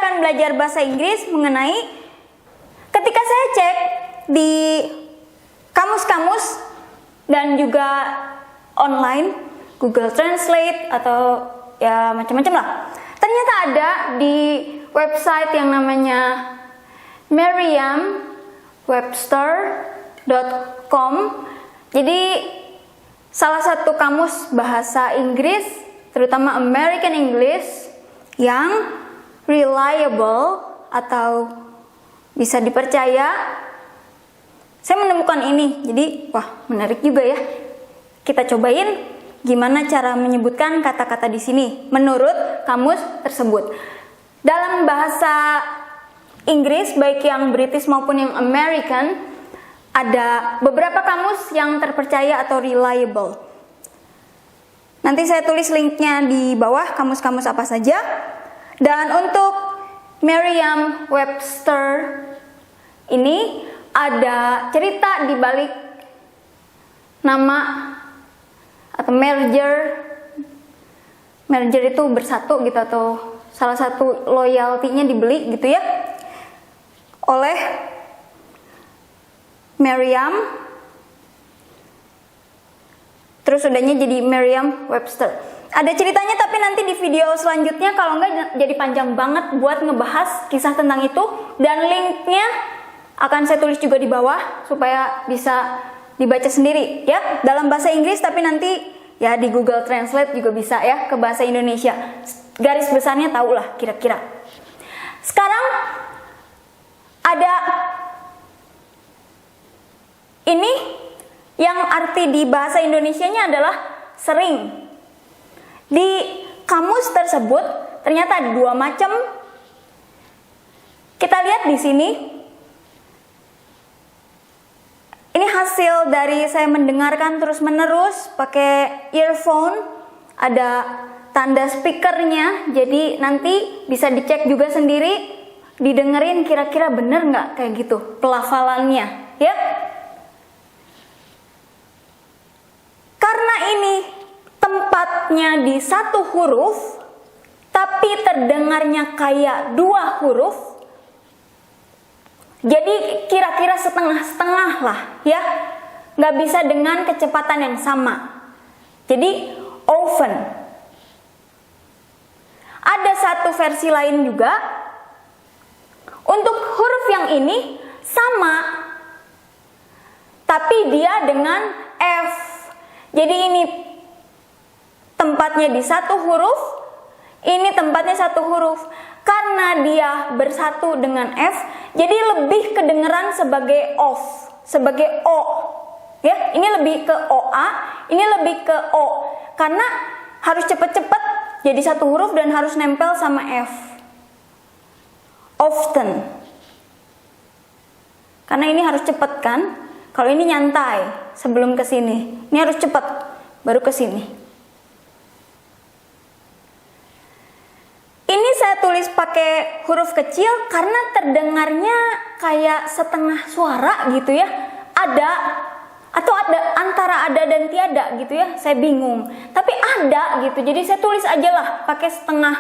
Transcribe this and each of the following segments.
akan belajar bahasa Inggris mengenai ketika saya cek di kamus-kamus dan juga online, Google Translate atau ya macam-macam lah. Ternyata ada di website yang namanya merriam-webster.com. Jadi salah satu kamus bahasa Inggris, terutama American English, yang reliable atau bisa dipercaya. Saya menemukan ini, jadi wah menarik juga ya. Kita cobain gimana cara menyebutkan kata-kata di sini menurut kamus tersebut. Dalam bahasa Inggris, baik yang British maupun yang American, ada beberapa kamus yang terpercaya atau reliable. Nanti saya tulis linknya di bawah, kamus-kamus apa saja. Dan untuk Merriam-Webster ini ada cerita di balik nama atau merger. Merger itu bersatu gitu, atau salah satu loyalty-nya dibeli gitu ya oleh Merriam. Terus udahnya jadi Merriam-Webster. Ada ceritanya tapi nanti di video selanjutnya, kalau enggak jadi panjang banget buat ngebahas kisah tentang itu. Dan linknya akan saya tulis juga di bawah supaya bisa dibaca sendiri ya, dalam bahasa Inggris, tapi nanti ya di Google Translate juga bisa ya ke bahasa Indonesia. Garis besarnya tahu lah kira-kira. Sekarang ada ini yang arti di bahasa Indonesianya adalah sering. Di kamus tersebut ternyata ada dua macam. Kita lihat di sini. Ini hasil dari saya mendengarkan terus-menerus pakai earphone. Ada tanda speakernya, jadi nanti bisa dicek juga sendiri, didengerin kira-kira bener nggak kayak gitu pelafalannya, ya. Karena ini tempatnya di satu huruf, tapi terdengarnya kayak dua huruf, jadi kira-kira setengah-setengah lah ya, nggak bisa dengan kecepatan yang sama. Jadi often. Ada satu versi lain juga, untuk huruf yang ini sama, tapi dia dengan F. Jadi ini tempatnya di satu huruf, ini tempatnya satu huruf. Karena dia bersatu dengan F, jadi lebih kedengeran sebagai OF, sebagai O. Ya, ini lebih ke OA, ini lebih ke O. Karena harus cepet-cepet jadi satu huruf dan harus nempel sama F. Often. Karena ini harus cepet kan? Kalau ini nyantai sebelum ke sini. Ini harus cepet baru ke sini. Ini saya tulis pakai huruf kecil karena terdengarnya kayak setengah suara gitu ya. Ada atau ada antara ada dan tiada gitu ya. Saya bingung. Tapi ada gitu. Jadi saya tulis aja lah pakai setengah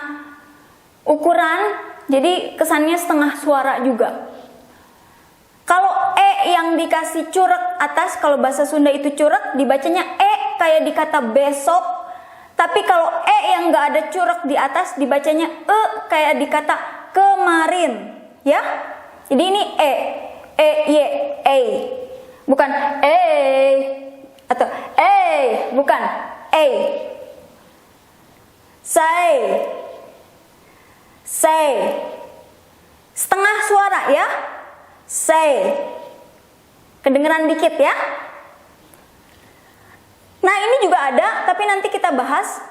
ukuran. Jadi kesannya setengah suara juga. Kalau E yang dikasih curek atas, kalau bahasa Sunda itu curek, dibacanya E kayak di kata besok. Tapi kalau E yang nggak ada curek di atas, dibacanya E kayak di kata kemarin, ya. Jadi ini E, Y, E, bukan E, atau E, bukan E. Say, setengah suara ya. Say, kedengeran dikit ya. Nah ini juga ada, tapi nanti kita bahas.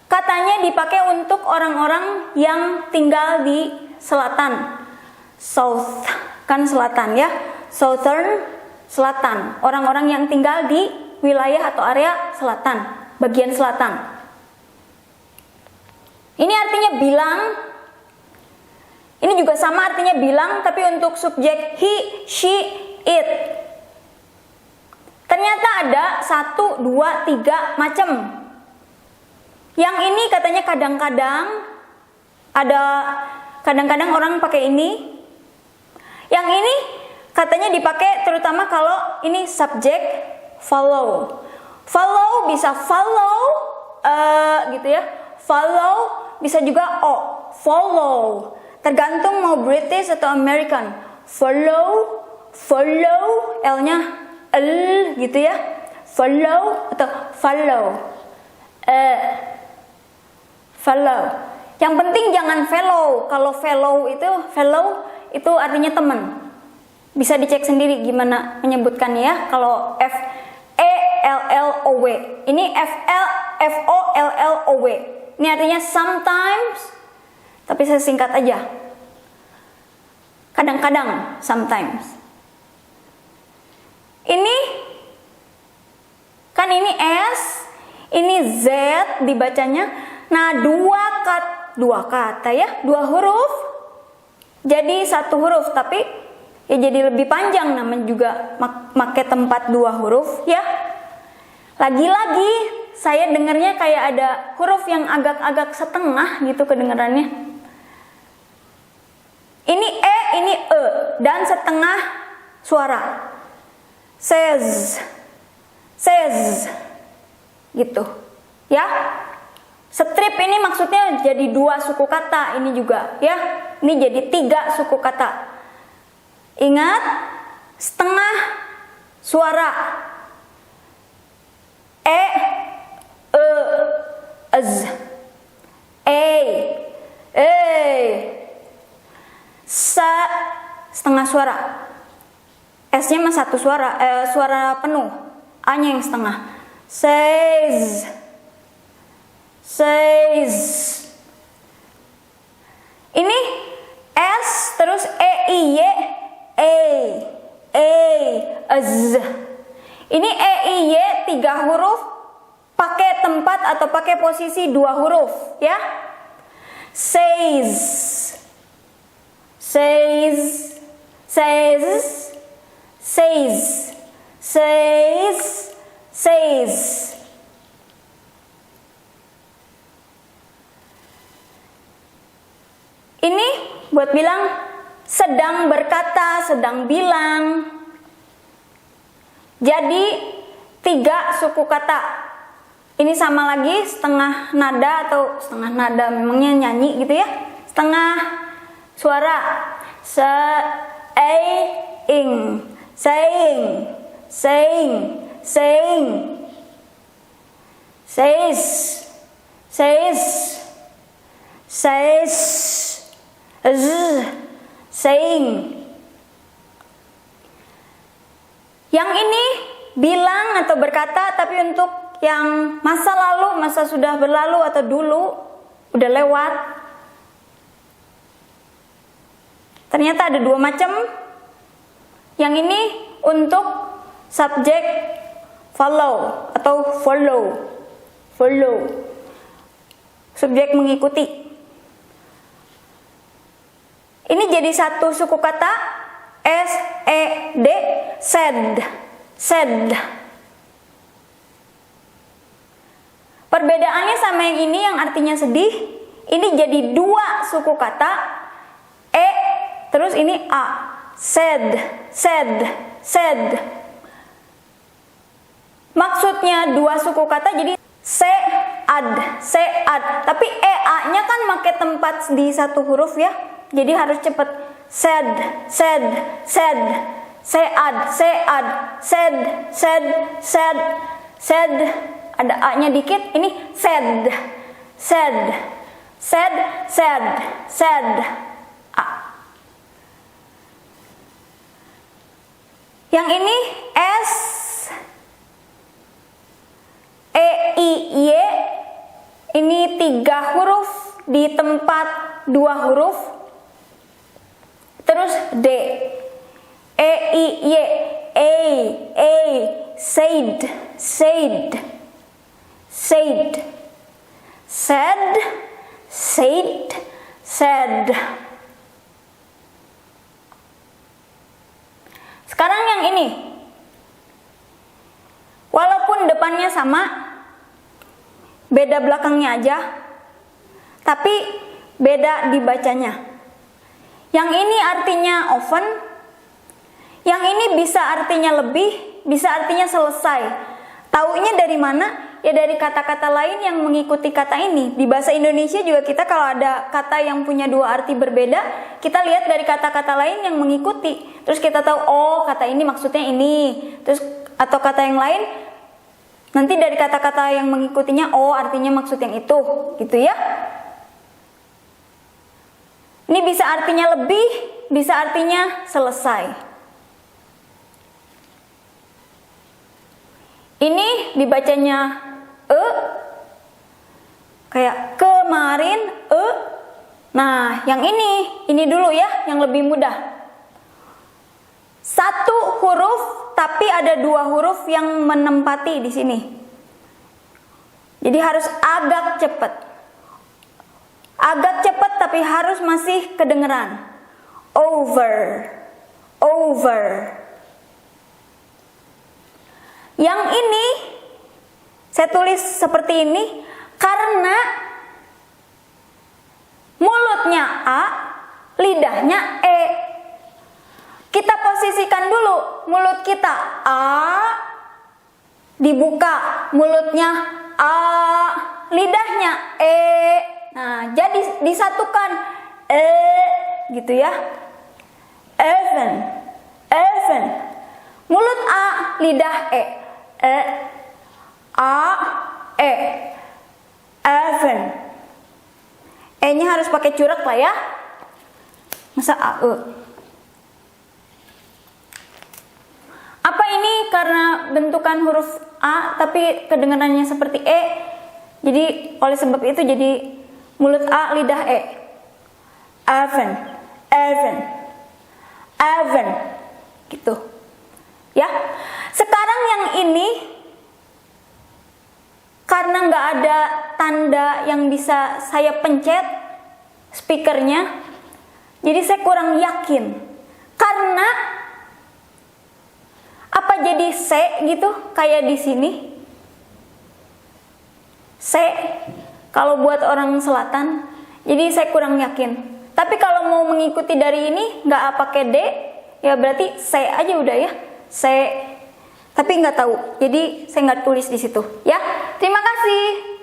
Katanya dipakai untuk orang-orang yang tinggal di selatan, south, kan selatan ya, southern, selatan. Orang-orang yang tinggal di wilayah atau area selatan, bagian selatan. Ini artinya bilang. Ini juga sama artinya bilang, tapi untuk subjek he, she, it. Ternyata ada 1, 2, 3 macam. Yang ini katanya kadang-kadang ada Kadang-kadang orang pakai ini. Yang ini katanya dipakai terutama kalau ini subjek follow. Follow bisa follow gitu ya. Follow bisa juga follow. Tergantung mau British atau American. Follow, L-nya gitu ya. Follow atau follow. Follow. Yang penting jangan follow. Kalau follow itu artinya teman. Bisa dicek sendiri gimana menyebutkannya ya. Kalau FELLOW. Ini FOLLOW. Ini artinya sometimes, tapi saya singkat aja. Kadang-kadang, sometimes. Ini kan ini S, ini Z dibacanya. Nah, dua kata ya, 2 huruf. Jadi 1 huruf, tapi ya jadi lebih panjang, namanya juga pakai tempat 2 huruf ya. Lagi-lagi saya dengarnya kayak ada huruf yang agak-agak setengah gitu kedengarannya. Ini ini dan setengah suara. Says gitu ya. Strip ini maksudnya jadi 2 suku kata ini juga ya. Ini jadi 3 suku kata. Ingat, setengah suara. Az, sa, setengah suara. S-nya mah 1 suara, suara penuh. A-nya yang setengah. Says. Ini S terus E-I-Y, az. Ini E-I-Y 3 huruf pakai tempat atau pakai posisi 2 huruf ya. Says. Ini buat bilang sedang berkata, sedang bilang. Jadi 3 suku kata. Ini sama lagi setengah nada atau setengah nada, memangnya nyanyi gitu ya. Setengah suara. Saying. Saying. Yang ini bilang atau berkata, tapi untuk yang masa lalu, masa sudah berlalu atau dulu, udah lewat. Ternyata ada 2 macam. Yang ini untuk subjek follow atau follow. Subjek mengikuti. Ini jadi 1 suku kata, S-E-D, said. Perbedaannya sama yang ini yang artinya sedih. Ini jadi 2 suku kata, terus ini A. Said. Maksudnya 2 suku kata jadi sead. Tapi A-nya kan pakai tempat di 1 huruf ya. Jadi harus cepet. Said. Ada A-nya dikit, ini said. A. Yang ini S, E-I-Y. Ini 3 huruf di tempat 2 huruf. Terus D, E-I-Y, said. Sekarang yang ini, walaupun depannya sama, beda belakangnya aja, tapi beda dibacanya. Yang ini artinya oven. Yang ini bisa artinya lebih, bisa artinya selesai. Taunya dari mana? Ya dari kata-kata lain yang mengikuti kata ini. Di bahasa Indonesia juga kita kalau ada kata yang punya dua arti berbeda, kita lihat dari kata-kata lain yang mengikuti. Terus kita tahu, oh kata ini maksudnya ini. Terus atau kata yang lain, nanti dari kata-kata yang mengikutinya, oh artinya maksud yang itu. Gitu ya. Ini bisa artinya lebih, bisa artinya selesai. Ini dibacanya kayak kemarin Nah, yang ini dulu ya, yang lebih mudah. Satu huruf tapi ada dua huruf yang menempati di sini. Jadi harus agak cepat. Agak cepat tapi harus masih kedengeran. Over. Over. Yang ini saya tulis seperti ini karena mulutnya A, lidahnya E. Kita posisikan dulu mulut kita A, dibuka mulutnya A, lidahnya E. Nah, jadi disatukan gitu ya. Even. Mulut A, lidah E. A, E. Even. E-nya harus pakai curek lah ya. Masa A, E. Apa ini karena bentukan huruf A tapi kedengarannya seperti E? Jadi oleh sebab itu jadi mulut A, lidah E. Even. Gitu. Ya. Sekarang yang ini karena nggak ada tanda yang bisa saya pencet speakernya, jadi saya kurang yakin. Karena apa jadi C gitu kayak di sini? C kalau buat orang selatan, jadi saya kurang yakin. Tapi kalau mau mengikuti dari ini nggak pakai D, ya berarti C aja udah ya. C. Tapi nggak tahu, jadi saya nggak tulis di situ. Ya, terima kasih.